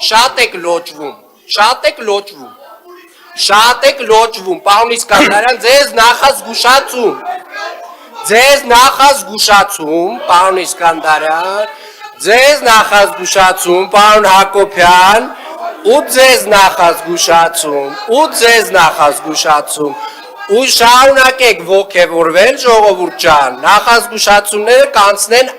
Շատ եք լոճվում, շատ եք լոճվում, շատ եք լոճվում, պարոն Իսկանդարյան, ձեզ նախազգուշացում, պարոն Իսկանդարյան, ձեզ նախազգուշացում, պարոն Հակոբյան, ու ձեզ նախազգուշացում, ու շարունակեք ոգևորվել ժողովուրդ ջան, նախազգուշացումները կանցնեն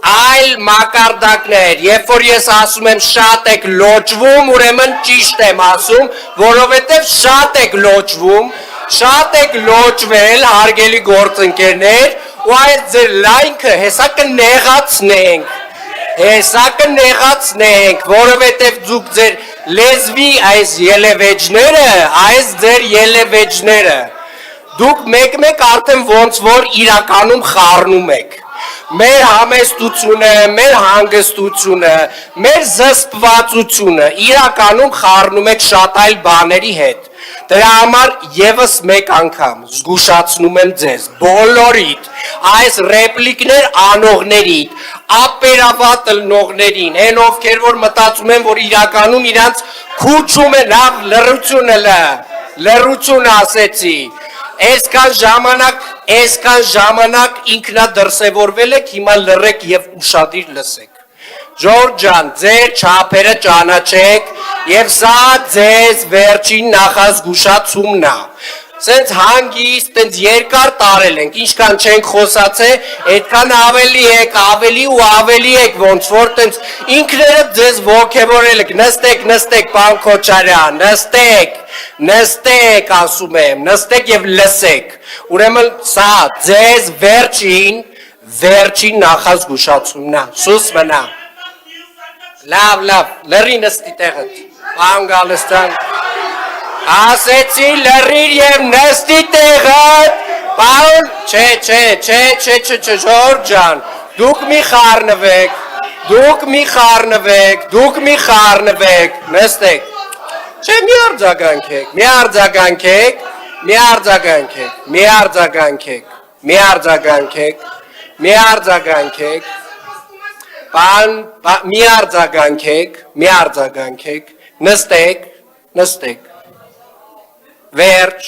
այլ մակարդակներ, երբ որ ես ասում եմ շատ եք լոճվում, ուրեմն ճիշտ եմ ասում, որովհետև շատ եք լոճվում, շատ եք լոճվել, հարգելի գործընկերներ, ու այդ ձեր լայնքը հեսա կնեղացնենք, որովհետև դուք ձեր լեզվի այս ելևեջները, դուք մեկ-մեկ արդեն ոնց որ իրականում խառնում եք, մեր համեստությունը, մեր հանգստությունը, մեր զսպվածությունը իրականում խառնում եք շատ այլ բաների հետ, դրա համար եվս մեկ անգամ զգուշացնում եմ ձեզ, բոլորիդ, այս ռեպլիկներ անողներիդ, ապերավատ լնողներին, են ովքեր որ մտածում են, որ իրականում իրանց քուչում է լավ լռություն ասեցի, այսքան ժամանակ ինքնադրսևորվել եք, հիմա լռեք և ուշադիր լսեք, ժողովուրդ ջան, ձեր չափերը ճանաչեք և սա ձեզ վերջին նախազգուշացումն է, սենց հանգիստ, սենց երկար տարել ենք, ինչքան չենք խոսացե, այդքան ավելի եք, ոնց որ տենց ինքներդ ձեզ ոգևորել եք, նստեք, պարոն Քոչարյան, նստեք ասում եմ, նստեք և լսեք, ուրեմն սա ձեզ վերջին նախազգուշացումն է, սուս մնա, լավ, լրի նստի տեղդ, պարոն Գալստյան, ասեցի լրիր և նստի տեղդ, պարոն, չէ, ժողովուրդ ջան, դուք մի խառնվեք, նստեք, չէ, մի արձագանքեք, նստեք, վերջ,